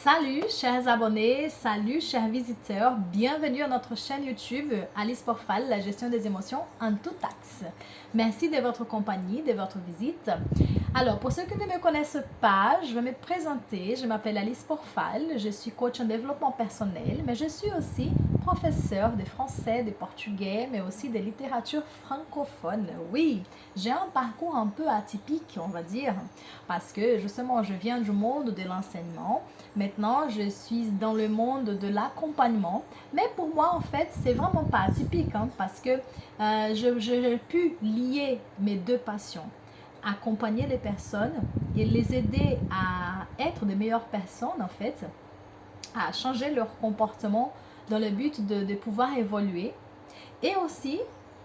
Salut chers abonnés, salut chers visiteurs, bienvenue à notre chaîne YouTube Alice Porfal, la gestion des émotions en tout axe. Merci de votre compagnie, de votre visite. Alors, pour ceux qui ne me connaissent pas, je vais me présenter. Je m'appelle Alice Porfal, je suis coach en développement personnel, mais je suis aussi professeure de français, de portugais, mais aussi de littérature francophone. Oui, j'ai un parcours un peu atypique, on va dire, parce que justement, je viens du monde de l'enseignement. Maintenant, je suis dans le monde de l'accompagnement. Mais pour moi, en fait, c'est vraiment pas atypique, parce que j'ai pu lier mes deux passions. Accompagner les personnes et les aider à être de meilleures personnes, en fait, à changer leur comportement dans le but de pouvoir évoluer. Et aussi,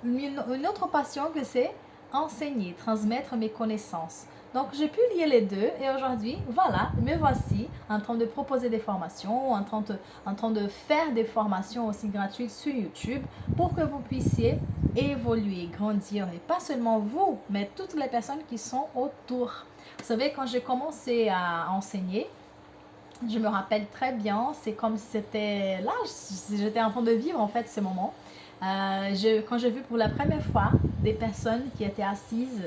une autre passion que c'est enseigner, transmettre mes connaissances. Donc, j'ai pu lier les deux et aujourd'hui, voilà, me voici en train de proposer des formations, en train de faire des formations aussi gratuites sur YouTube pour que vous puissiez évoluer, grandir. Et pas seulement vous, mais toutes les personnes qui sont autour. Vous savez, quand j'ai commencé à enseigner, je me rappelle très bien, c'est comme si c'était là, j'étais en train de vivre en fait ce moment. Quand j'ai vu pour la première fois des personnes qui étaient assises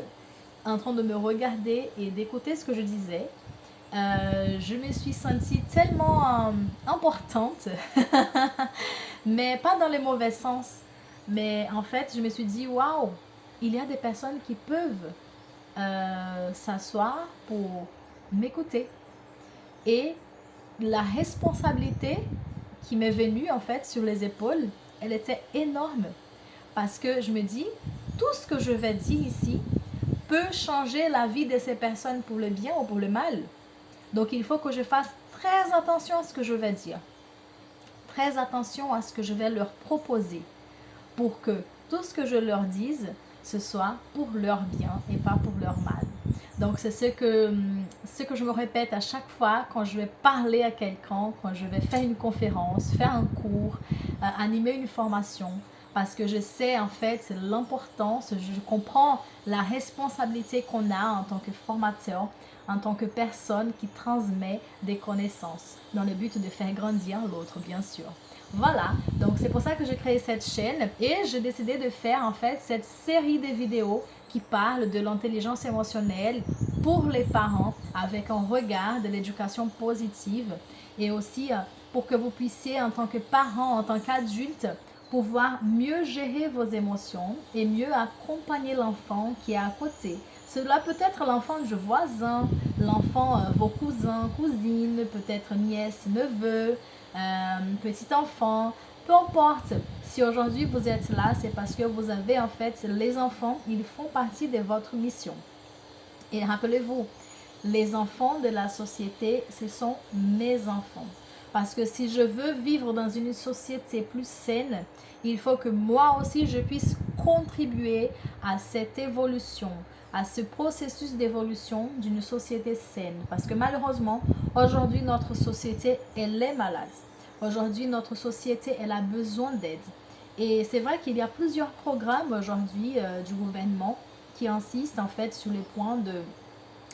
en train de me regarder et d'écouter ce que je disais, je me suis sentie tellement importante, mais pas dans le mauvais sens. Mais en fait, je me suis dit, waouh, il y a des personnes qui peuvent s'asseoir pour m'écouter. Et la responsabilité qui m'est venue en fait sur les épaules, elle était énorme. Parce que je me dis, tout ce que je vais dire ici peut changer la vie de ces personnes pour le bien ou pour le mal. Donc il faut que je fasse très attention à ce que je vais dire. Très attention à ce que je vais leur proposer. Pour que tout ce que je leur dise, ce soit pour leur bien et pas pour leur mal. Donc c'est ce que je me répète à chaque fois quand je vais parler à quelqu'un, quand je vais faire une conférence, faire un cours, animer une formation. Parce que je sais en fait l'importance, je comprends la responsabilité qu'on a en tant que formateur, en tant que personne qui transmet des connaissances dans le but de faire grandir l'autre, bien sûr. Voilà, donc c'est pour ça que j'ai créé cette chaîne et j'ai décidé de faire en fait cette série de vidéos qui parlent de l'intelligence émotionnelle pour les parents avec un regard de l'éducation positive et aussi pour que vous puissiez en tant que parent, en tant qu'adulte, pouvoir mieux gérer vos émotions et mieux accompagner l'enfant qui est à côté. Cela peut être l'enfant du voisin, l'enfant, vos cousins, cousines, peut-être nièce, neveu, petit enfant, peu importe. Si aujourd'hui vous êtes là, c'est parce que vous avez en fait les enfants, ils font partie de votre mission. Et rappelez-vous, les enfants de la société, ce sont mes enfants. Parce que si je veux vivre dans une société plus saine, il faut que moi aussi je puisse contribuer à cette évolution, à ce processus d'évolution d'une société saine. Parce que malheureusement, aujourd'hui, notre société, elle est malade. Aujourd'hui, notre société, elle a besoin d'aide. Et c'est vrai qu'il y a plusieurs programmes aujourd'hui du gouvernement qui insistent en fait sur le point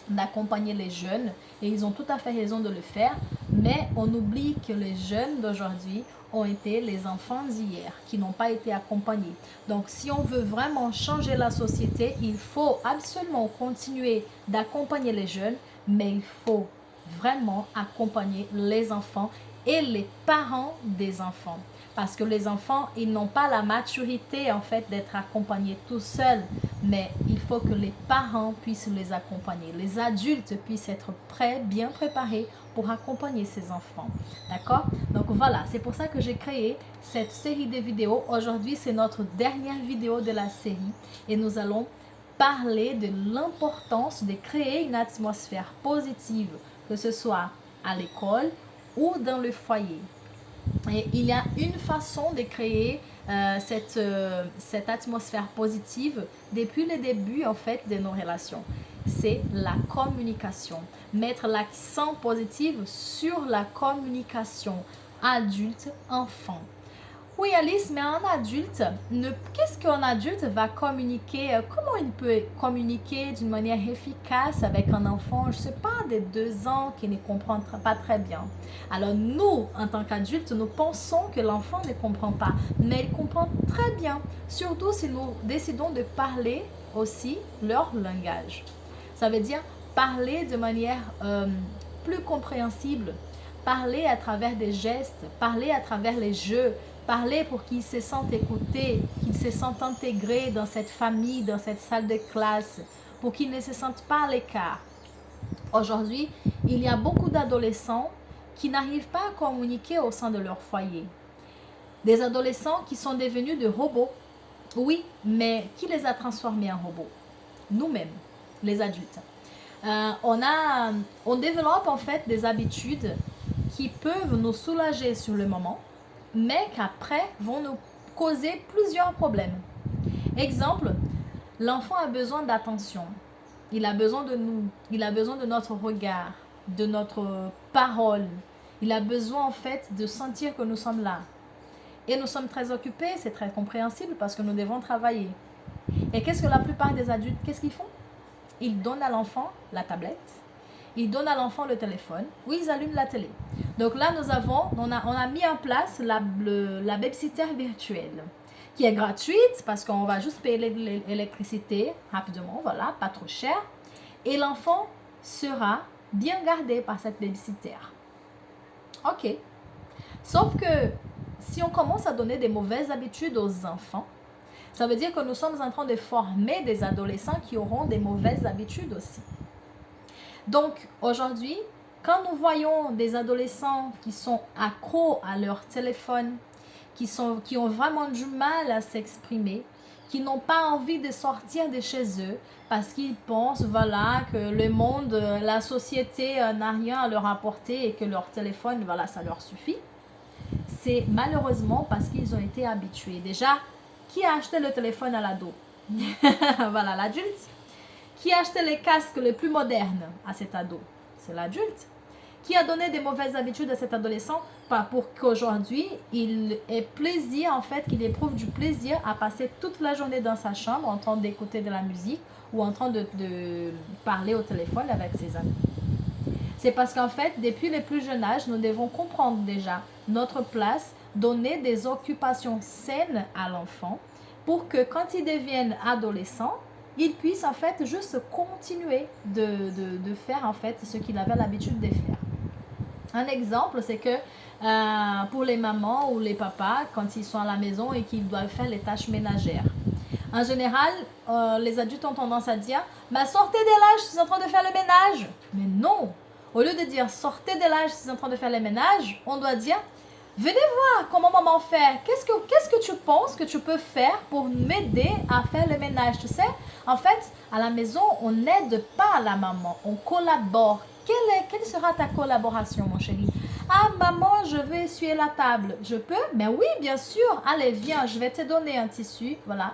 d'accompagner les jeunes et ils ont tout à fait raison de le faire, mais on oublie que les jeunes d'aujourd'hui ont été les enfants d'hier qui n'ont pas été accompagnés. Donc si on veut vraiment changer la société, il faut absolument continuer d'accompagner les jeunes, mais il faut vraiment accompagner les enfants et les parents des enfants. Parce que les enfants, ils n'ont pas la maturité en fait d'être accompagnés tout seuls, mais il faut que les parents puissent les accompagner. Les adultes puissent être prêts, bien préparés pour accompagner ces enfants. D'accord? Donc voilà, c'est pour ça que j'ai créé cette série de vidéos. Aujourd'hui, c'est notre dernière vidéo de la série et nous allons parler de l'importance de créer une atmosphère positive, que ce soit à l'école ou dans le foyer. Et il y a une façon de créer cette atmosphère positive depuis le début en fait de nos relations. C'est la communication. Mettre l'accent positif sur la communication adulte-enfant. Oui, Alice, mais un adulte, qu'est-ce qu'un adulte va communiquer? Comment il peut communiquer d'une manière efficace avec un enfant, je ne sais pas, de 2 ans qui ne comprend pas très bien? Alors nous, en tant qu'adultes, nous pensons que l'enfant ne comprend pas, mais il comprend très bien, surtout si nous décidons de parler aussi leur langage. Ça veut dire parler de manière plus compréhensible, parler à travers des gestes, parler à travers les jeux, parler pour qu'ils se sentent écoutés, qu'ils se sentent intégrés dans cette famille, dans cette salle de classe, pour qu'ils ne se sentent pas à l'écart. Aujourd'hui, il y a beaucoup d'adolescents qui n'arrivent pas à communiquer au sein de leur foyer. Des adolescents qui sont devenus des robots. Oui, mais qui les a transformés en robots? Nous-mêmes, les adultes. On développe en fait des habitudes qui peuvent nous soulager sur le moment, mais qu'après vont nous causer plusieurs problèmes. Exemple, l'enfant a besoin d'attention. Il a besoin de nous. Il a besoin de notre regard, de notre parole. Il a besoin en fait de sentir que nous sommes là. Et nous sommes très occupés, c'est très compréhensible parce que nous devons travailler. Et qu'est-ce que la plupart des adultes, qu'est-ce qu'ils font? Ils donnent à l'enfant la tablette, ils donnent à l'enfant le téléphone, ou ils allument la télé. Donc là, on a mis en place la babysitter virtuelle, qui est gratuite parce qu'on va juste payer l'électricité rapidement, voilà, pas trop cher. Et l'enfant sera bien gardé par cette babysitter. Ok. Sauf que si on commence à donner des mauvaises habitudes aux enfants, ça veut dire que nous sommes en train de former des adolescents qui auront des mauvaises habitudes aussi. Donc, aujourd'hui, quand nous voyons des adolescents qui sont accros à leur téléphone, qui ont vraiment du mal à s'exprimer, qui n'ont pas envie de sortir de chez eux parce qu'ils pensent, voilà, que le monde, la société n'a rien à leur apporter et que leur téléphone, voilà, ça leur suffit. C'est malheureusement parce qu'ils ont été habitués. Déjà, qui a acheté le téléphone à l'ado? Voilà, l'adulte. Qui a acheté les casques les plus modernes à cet ado? C'est l'adulte. Qui a donné des mauvaises habitudes à cet adolescent pour qu'aujourd'hui, il ait plaisir, en fait, qu'il éprouve du plaisir à passer toute la journée dans sa chambre en train d'écouter de la musique ou en train de parler au téléphone avec ses amis. C'est parce qu'en fait, depuis le plus jeune âge, nous devons comprendre déjà notre place, donner des occupations saines à l'enfant pour que quand il devienne adolescent, il puisse en fait juste continuer de faire en fait ce qu'il avait l'habitude de faire. Un exemple, c'est que pour les mamans ou les papas, quand ils sont à la maison et qu'ils doivent faire les tâches ménagères, en général, les adultes ont tendance à dire « sortez de là, je suis en train de faire le ménage ». Mais non, au lieu de dire « sortez de là, je suis en train de faire le ménage », on doit dire « venez voir comment maman fait. Qu'est-ce que tu penses que tu peux faire pour m'aider à faire le ménage ?» Tu sais, en fait, à la maison, on n'aide pas la maman, on collabore. Quelle sera ta collaboration, mon chéri? Ah, maman, je vais essuyer la table. Je peux? Mais oui, bien sûr. Allez, viens, je vais te donner un tissu. Voilà.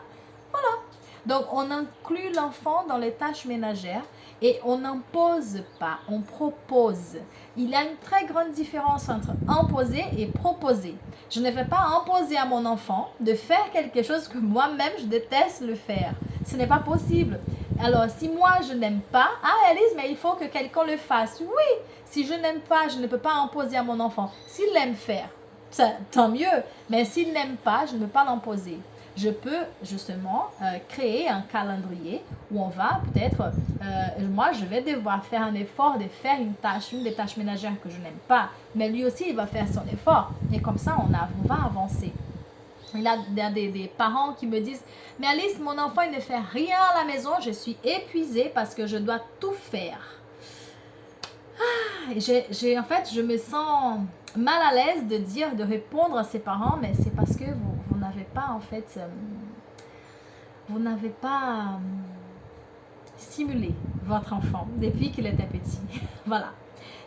Voilà. Donc, on inclut l'enfant dans les tâches ménagères et on n'impose pas, on propose. Il y a une très grande différence entre imposer et proposer. Je ne vais pas imposer à mon enfant de faire quelque chose que moi-même, je déteste le faire. Ce n'est pas possible. Alors, si moi, je n'aime pas, ah, Elise, mais il faut que quelqu'un le fasse. Oui, si je n'aime pas, je ne peux pas imposer à mon enfant. S'il aime faire, ça, tant mieux. Mais s'il n'aime pas, je ne peux pas l'imposer. Je peux justement créer un calendrier où on va peut-être, moi je vais devoir faire un effort de faire une des tâches ménagères que je n'aime pas, mais lui aussi il va faire son effort et comme ça on va avancer. Il y a des parents qui me disent « Mais Alice, mon enfant il ne fait rien à la maison, je suis épuisée parce que je dois tout faire. » En fait, je me sens mal à l'aise de répondre à ces parents, mais c'est parce que vous n'avez pas en fait, stimulé votre enfant depuis qu'il était petit. Voilà,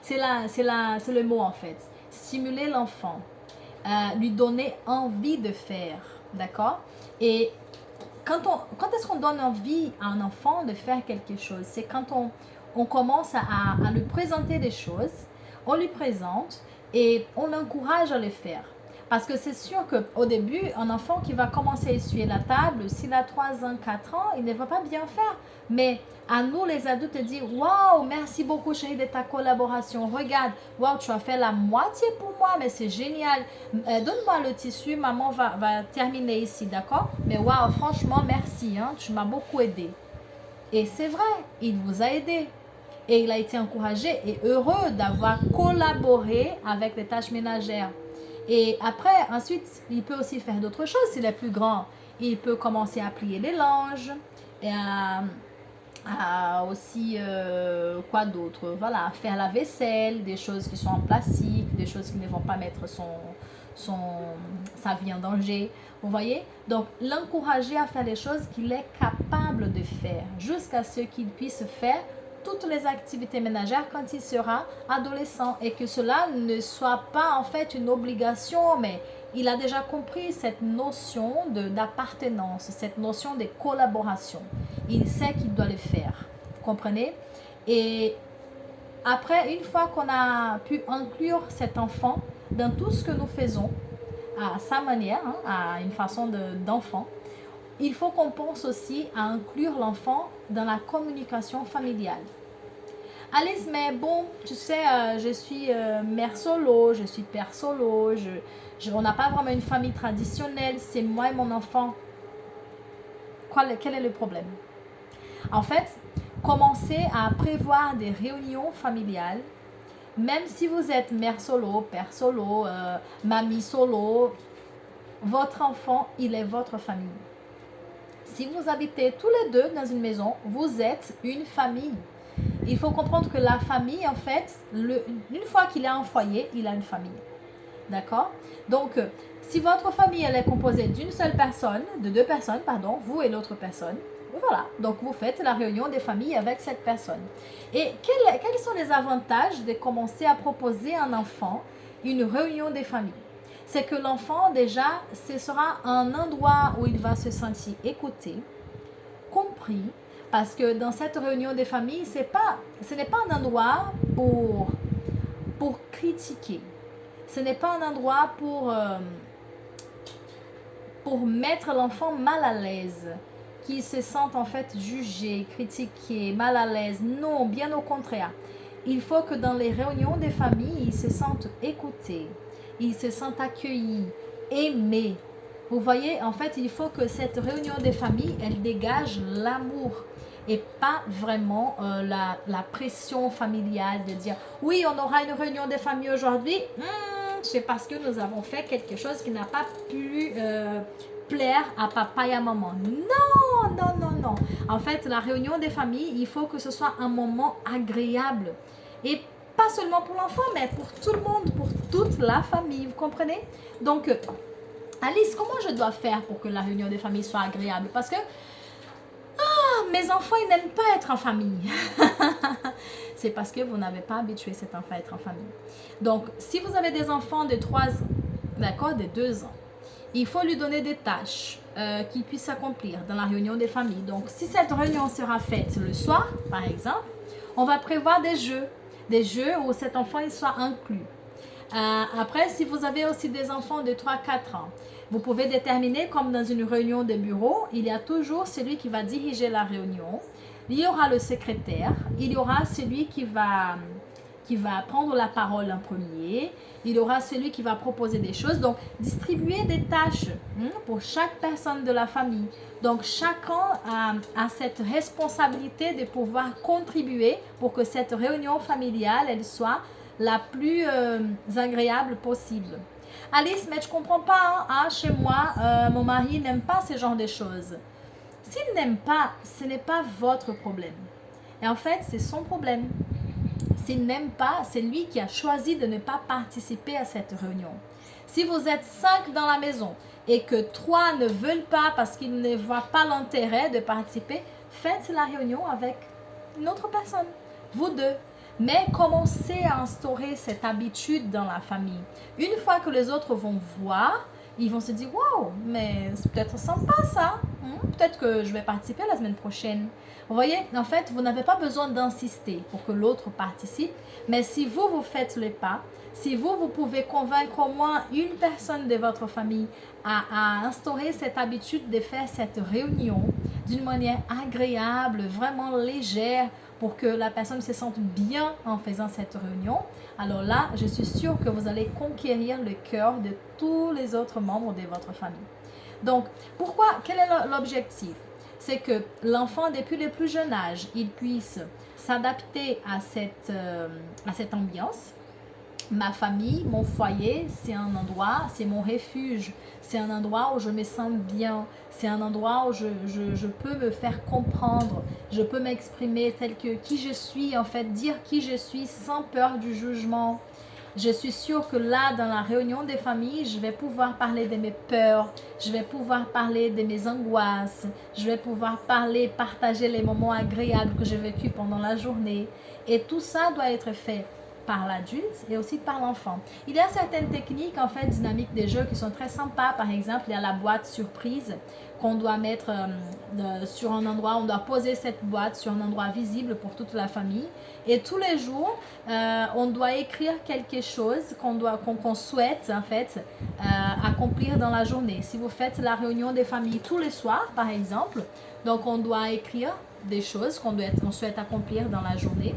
c'est le mot en fait. Stimuler l'enfant, lui donner envie de faire, d'accord? Et quand est-ce qu'on donne envie à un enfant de faire quelque chose? C'est quand on commence à lui présenter des choses, on lui présente et on l'encourage à le faire. Parce que c'est sûr qu'au début, un enfant qui va commencer à essuyer la table, s'il a 3 ans, 4 ans, il ne va pas bien faire. Mais à nous, les adultes, de dire, waouh, merci beaucoup chérie de ta collaboration. Regarde, waouh, tu as fait la moitié pour moi, mais c'est génial. Donne-moi le tissu, maman va terminer ici, d'accord? Mais waouh, franchement, merci, hein, tu m'as beaucoup aidé. Et c'est vrai, il vous a aidé. Et il a été encouragé et heureux d'avoir collaboré avec les tâches ménagères. Et après, ensuite, il peut aussi faire d'autres choses s'il est plus grand. Il peut commencer à plier les linges et aussi, quoi d'autre? Voilà, faire la vaisselle, des choses qui sont en plastique, des choses qui ne vont pas mettre sa vie en danger. Vous voyez? Donc, l'encourager à faire les choses qu'il est capable de faire jusqu'à ce qu'il puisse faire toutes les activités ménagères quand il sera adolescent et que cela ne soit pas en fait une obligation, mais il a déjà compris cette notion d'appartenance, cette notion de collaboration. Il sait qu'il doit le faire. Vous comprenez? Et après, une fois qu'on a pu inclure cet enfant dans tout ce que nous faisons, à sa manière, hein, à une façon d'enfant, il faut qu'on pense aussi à inclure l'enfant dans la communication familiale. Alice, mais bon, tu sais, je suis mère solo, je suis père solo, on n'a pas vraiment une famille traditionnelle, c'est moi et mon enfant. Quel est le problème? En fait, commencez à prévoir des réunions familiales, même si vous êtes mère solo, père solo, mamie solo, votre enfant, il est votre famille. Si vous habitez tous les deux dans une maison, vous êtes une famille. Il faut comprendre que la famille, en fait, une fois qu'il a un foyer, il a une famille. D'accord? Donc, si votre famille elle est composée d'une seule personne, de 2 personnes, pardon, vous et l'autre personne, voilà. Donc, vous faites la réunion des familles avec cette personne. Et quels sont les avantages de commencer à proposer à un enfant une réunion des familles? C'est que l'enfant, déjà, ce sera un endroit où il va se sentir écouté, compris, parce que dans cette réunion des familles, ce n'est pas un endroit pour critiquer. Ce n'est pas un endroit pour mettre l'enfant mal à l'aise, qu'il se sente en fait jugé, critiqué, mal à l'aise. Non, bien au contraire. Il faut que dans les réunions des familles, ils se sentent écoutés, ils se sentent accueillis, aimés. Vous voyez, en fait, il faut que cette réunion des familles, elle dégage l'amour et pas vraiment la pression familiale de dire « Oui, on aura une réunion des familles aujourd'hui. C'est parce que nous avons fait quelque chose qui n'a pas pu plaire à papa et à maman. » Non, non, non, non. En fait, la réunion des familles, il faut que ce soit un moment agréable. Et pas seulement pour l'enfant, mais pour tout le monde, pour toute la famille. Vous comprenez? Donc, Alice, comment je dois faire pour que la réunion des familles soit agréable? Parce que mes enfants, ils n'aiment pas être en famille. C'est parce que vous n'avez pas habitué cet enfant à être en famille. Donc, si vous avez des enfants de 3 ans, d'accord, de 2 ans, il faut lui donner des tâches qu'il puisse accomplir dans la réunion des familles. Donc, si cette réunion sera faite le soir, par exemple, on va prévoir des jeux où cet enfant il soit inclus. Après, si vous avez aussi des enfants de 3-4 ans, vous pouvez déterminer, comme dans une réunion de bureau, il y a toujours celui qui va diriger la réunion. Il y aura le secrétaire, il y aura celui qui va prendre la parole en premier, il y aura celui qui va proposer des choses. Donc, distribuer des tâches pour chaque personne de la famille. Donc, chacun a cette responsabilité de pouvoir contribuer pour que cette réunion familiale, elle soit la plus agréable possible. Alice, mais je comprends pas, hein, chez moi, mon mari n'aime pas ce genre de choses. S'il n'aime pas, ce n'est pas votre problème. Et en fait, c'est son problème. S'il n'aime pas, c'est lui qui a choisi de ne pas participer à cette réunion. Si vous êtes 5 dans la maison et que 3 ne veulent pas parce qu'ils ne voient pas l'intérêt de participer, faites la réunion avec une autre personne, vous deux. Mais commencez à instaurer cette habitude dans la famille. Une fois que les autres vont voir, ils vont se dire « Wow, mais c'est peut-être sympa ça. Peut-être que je vais participer la semaine prochaine. Vous voyez, en fait, vous n'avez pas besoin d'insister pour que l'autre participe. Mais si vous faites le pas, si vous pouvez convaincre au moins une personne de votre famille à instaurer cette habitude de faire cette réunion d'une manière agréable, vraiment légère, pour que la personne se sente bien en faisant cette réunion, alors là, je suis sûre que vous allez conquérir le cœur de tous les autres membres de votre famille. Donc, pourquoi? Quel est l'objectif? C'est que l'enfant, depuis le plus jeune âge, il puisse s'adapter à cette ambiance. Ma famille, mon foyer, c'est un endroit, c'est mon refuge. C'est un endroit où je me sens bien. C'est un endroit où je peux me faire comprendre. Je peux m'exprimer tel que qui je suis, en fait, dire qui je suis sans peur du jugement. Je suis sûre que là, dans la réunion des familles, je vais pouvoir parler de mes peurs, je vais pouvoir parler de mes angoisses, je vais pouvoir partager les moments agréables que j'ai vécus pendant la journée. Et tout ça doit être fait par l'adulte et aussi par l'enfant. Il y a certaines techniques, en fait, dynamiques des jeux qui sont très sympas. Par exemple, il y a la boîte surprise qu'on doit mettre sur un endroit, on doit poser cette boîte sur un endroit visible pour toute la famille. Et tous les jours, on doit écrire quelque chose qu'on souhaite, en fait, accomplir dans la journée. Si vous faites la réunion des familles tous les soirs, par exemple, donc on doit écrire des choses qu'on souhaite accomplir dans la journée.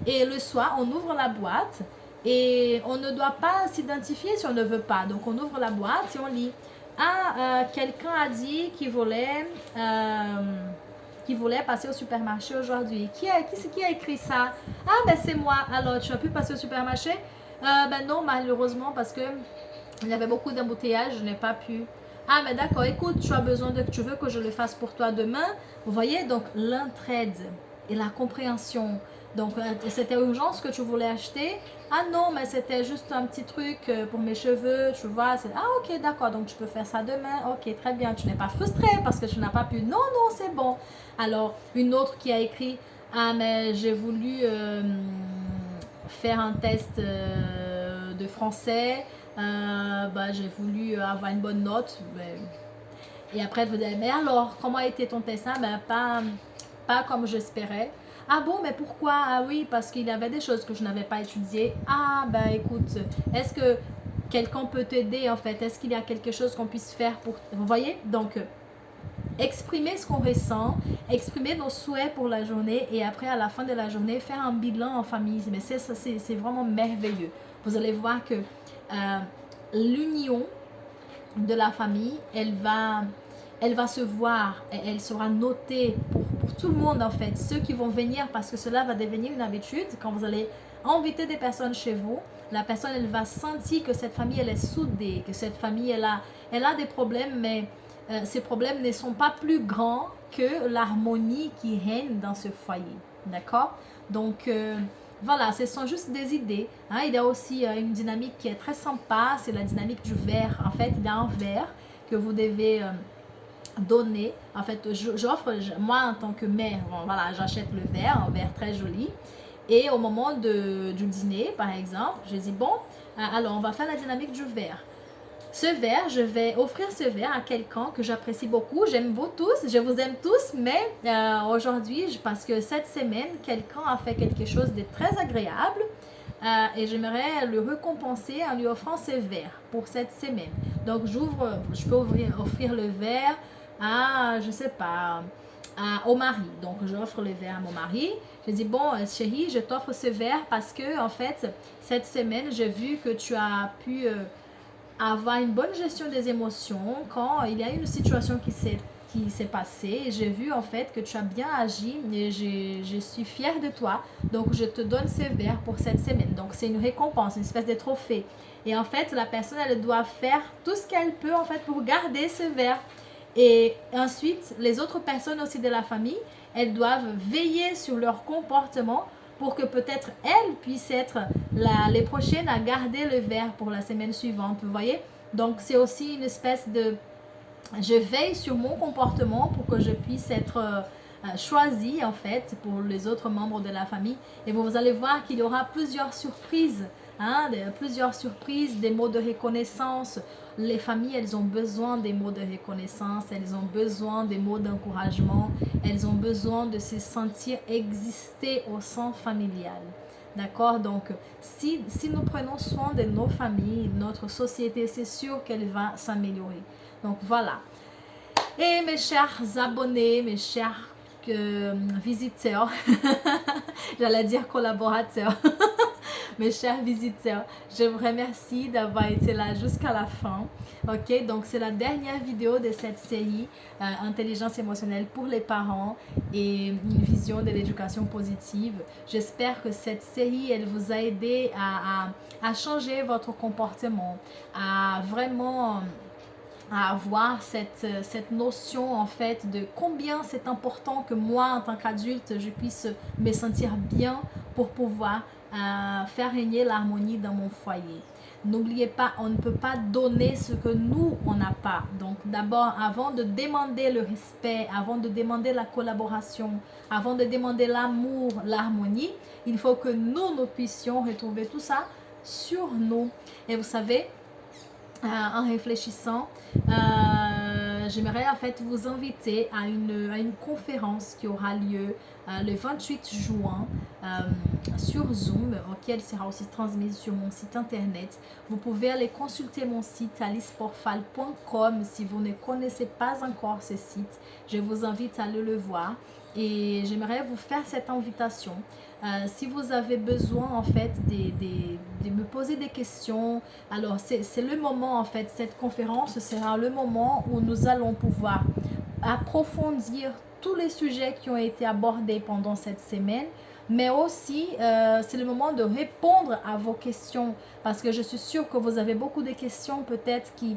Et le soir, on ouvre la boîte et on ne doit pas s'identifier si on ne veut pas. Donc, on ouvre la boîte et on lit. Quelqu'un a dit qu'il voulait passer au supermarché aujourd'hui. Qui a écrit ça? Ah, ben c'est moi. Alors, tu as pu passer au supermarché? Ben non, malheureusement, parce que il y avait beaucoup d'embouteillages, je n'ai pas pu. Ah, mais d'accord, écoute, tu veux que je le fasse pour toi demain? Vous voyez, donc l'entraide et la compréhension. Donc, c'était urgence que tu voulais acheter. Ah non, mais c'était juste un petit truc pour mes cheveux, tu vois. Ah, ok, d'accord, donc tu peux faire ça demain. Ok, très bien, tu n'es pas frustré parce que tu n'as pas pu. Non, non, c'est bon. Alors, une autre qui a écrit, ah, mais j'ai voulu faire un test de français. J'ai voulu avoir une bonne note. Et après, elle vous dit, mais alors, comment a été ton test? Pas comme j'espérais. Ah bon, mais pourquoi? Ah oui, parce qu'il y avait des choses que je n'avais pas étudiées. Ah, écoute, est-ce que quelqu'un peut t'aider en fait? Est-ce qu'il y a quelque chose qu'on puisse faire pour... Vous voyez? Donc, exprimer ce qu'on ressent, exprimer nos souhaits pour la journée et après, à la fin de la journée, faire un bilan en famille. Mais c'est vraiment merveilleux. Vous allez voir que l'union de la famille, elle va se voir, elle sera notée pour tout le monde en fait, ceux qui vont venir, parce que cela va devenir une habitude. Quand vous allez inviter des personnes chez vous, la personne elle va sentir que cette famille elle est soudée, que cette famille elle a des problèmes, mais ces problèmes ne sont pas plus grands que l'harmonie qui règne dans ce foyer, d'accord? Donc voilà, ce sont juste des idées. Hein. Il y a aussi une dynamique qui est très sympa, c'est la dynamique du verre. En fait, il y a un verre que vous devez donner. En fait, j'offre, moi en tant que mère, bon, voilà, j'achète le verre, un verre très joli. Et au moment du dîner, par exemple, je dis, bon, alors on va faire la dynamique du verre. Ce verre, je vais offrir ce verre à quelqu'un que j'apprécie beaucoup. J'aime vous tous, je vous aime tous, mais aujourd'hui, parce que cette semaine, quelqu'un a fait quelque chose de très agréable et j'aimerais le récompenser en lui offrant ce verre pour cette semaine. Donc, je peux offrir le verre à, je sais pas, au mari. Donc, j'offre le verre à mon mari. Je dis, bon, chérie, je t'offre ce verre parce que, en fait, cette semaine, j'ai vu que tu as pu... avoir une bonne gestion des émotions quand il y a une situation qui s'est passée. J'ai vu en fait que tu as bien agi et je suis fière de toi. Donc je te donne ce verre pour cette semaine. Donc c'est une récompense, une espèce de trophée. Et en fait la personne elle doit faire tout ce qu'elle peut en fait pour garder ce verre. Et ensuite les autres personnes aussi de la famille, elles doivent veiller sur leur comportement pour que peut-être elles puissent être les prochaines à garder le verre pour la semaine suivante, vous voyez. Donc c'est aussi une espèce de... Je veille sur mon comportement pour que je puisse être choisie en fait pour les autres membres de la famille. Et vous allez voir qu'il y aura plusieurs surprises hein, plusieurs surprises, des mots de reconnaissance. Les familles, elles ont besoin des mots de reconnaissance, elles ont besoin des mots d'encouragement, elles ont besoin de se sentir exister au sein familial. D'accord? Donc, si nous prenons soin de nos familles, notre société, c'est sûr qu'elle va s'améliorer. Donc, voilà. Et mes chers abonnés, mes chers visiteurs, j'allais dire collaborateurs, mes chers visiteurs, je vous remercie d'avoir été là jusqu'à la fin. Ok, donc c'est la dernière vidéo de cette série Intelligence émotionnelle pour les parents et une vision de l'éducation positive. J'espère que cette série, elle vous a aidé à changer votre comportement, à vraiment à avoir cette notion en fait de combien c'est important que moi en tant qu'adulte je puisse me sentir bien pour pouvoir faire régner l'harmonie dans mon foyer. N'oubliez pas, on ne peut pas donner ce que nous on n'a pas. Donc d'abord, avant de demander le respect, avant de demander la collaboration, avant de demander l'amour, l'harmonie, il faut que nous puissions retrouver tout ça sur nous. Et vous savez, en réfléchissant, j'aimerais en fait vous inviter à une conférence qui aura lieu le 28 juin sur Zoom, auquel sera aussi transmise sur mon site internet. Vous pouvez aller consulter mon site aliceporfal.com si vous ne connaissez pas encore ce site. Je vous invite à aller le voir et j'aimerais vous faire cette invitation. Si vous avez besoin en fait de me poser des questions, alors c'est le moment en fait, cette conférence sera le moment où nous allons pouvoir approfondir tous les sujets qui ont été abordés pendant cette semaine, mais aussi c'est le moment de répondre à vos questions parce que je suis sûre que vous avez beaucoup de questions peut-être qui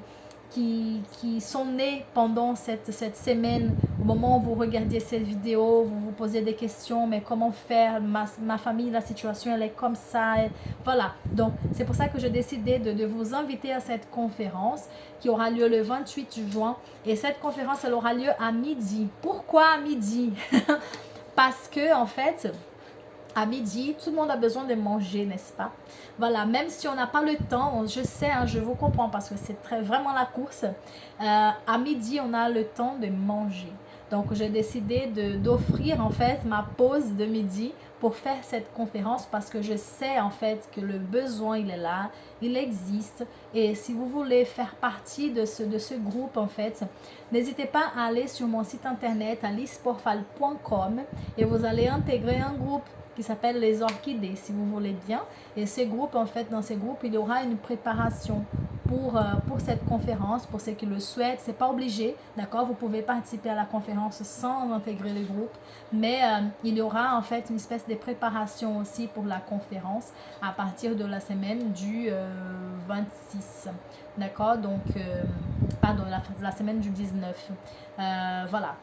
sont nées pendant cette semaine. Au moment où vous regardiez cette vidéo, vous vous posez des questions, mais comment faire, ma famille, la situation elle est comme ça, voilà. Donc c'est pour ça que j'ai décidé de vous inviter à cette conférence qui aura lieu le 28 juin et cette conférence elle aura lieu à midi. Pourquoi à midi? Parce que en fait à midi, tout le monde a besoin de manger, n'est-ce pas? Voilà, même si on n'a pas le temps, je sais, hein, je vous comprends parce que c'est vraiment la course. À midi, on a le temps de manger. Donc, j'ai décidé d'offrir en fait ma pause de midi pour faire cette conférence parce que je sais en fait que le besoin, il est là, il existe. Et si vous voulez faire partie de ce groupe en fait, n'hésitez pas à aller sur mon site internet aliceporfal.com et vous allez intégrer un groupe qui s'appelle les orchidées si vous voulez bien. Et ces groupes en fait, dans ces groupes il y aura une préparation pour cette conférence, pour ceux qui le souhaitent. C'est pas obligé, d'accord, vous pouvez participer à la conférence sans intégrer le groupe, mais il y aura en fait une espèce de préparation aussi pour la conférence à partir de la semaine du 26, d'accord, donc pardon, la semaine du 19, voilà.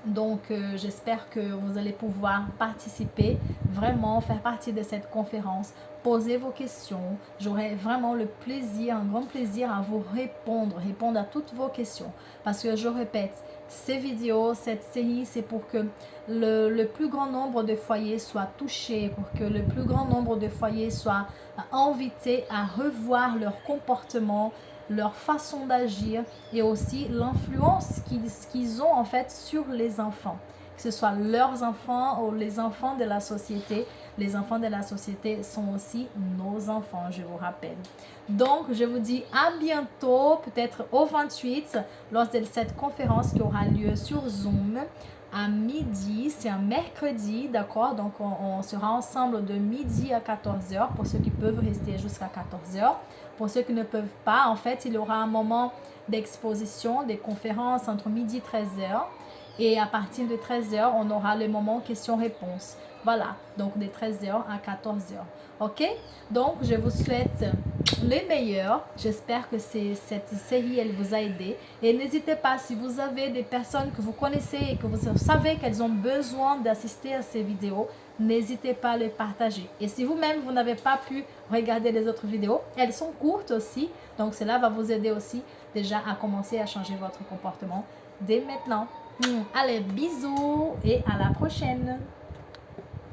Donc j'espère que vous allez pouvoir participer, vraiment faire partie de cette conférence, poser vos questions. J'aurai vraiment le plaisir, un grand plaisir à vous répondre à toutes vos questions. Parce que je répète, ces vidéos, cette série, c'est pour que le plus grand nombre de foyers soient touchés, pour que le plus grand nombre de foyers soient invités à revoir leur comportement, leur façon d'agir et aussi l'influence qu'ils ont en fait sur les enfants, que ce soit leurs enfants ou les enfants de la société. Les enfants de la société sont aussi nos enfants, je vous rappelle. Donc je vous dis à bientôt, peut-être au 28 lors de cette conférence qui aura lieu sur Zoom à midi. C'est un mercredi, d'accord, donc on sera ensemble de midi à 14h pour ceux qui peuvent rester jusqu'à 14h. Pour ceux qui ne peuvent pas, en fait, il y aura un moment d'exposition, des conférences entre midi et 13h. Et à partir de 13h, on aura le moment questions-réponses. Voilà, donc de 13h à 14h. Ok? Donc, je vous souhaite le meilleur. J'espère que cette série, elle vous a aidé. Et n'hésitez pas, si vous avez des personnes que vous connaissez et que vous savez qu'elles ont besoin d'assister à ces vidéos, n'hésitez pas à les partager. Et si vous-même, vous n'avez pas pu regarder les autres vidéos, elles sont courtes aussi. Donc, cela va vous aider aussi déjà à commencer à changer votre comportement dès maintenant. Allez, bisous et à la prochaine.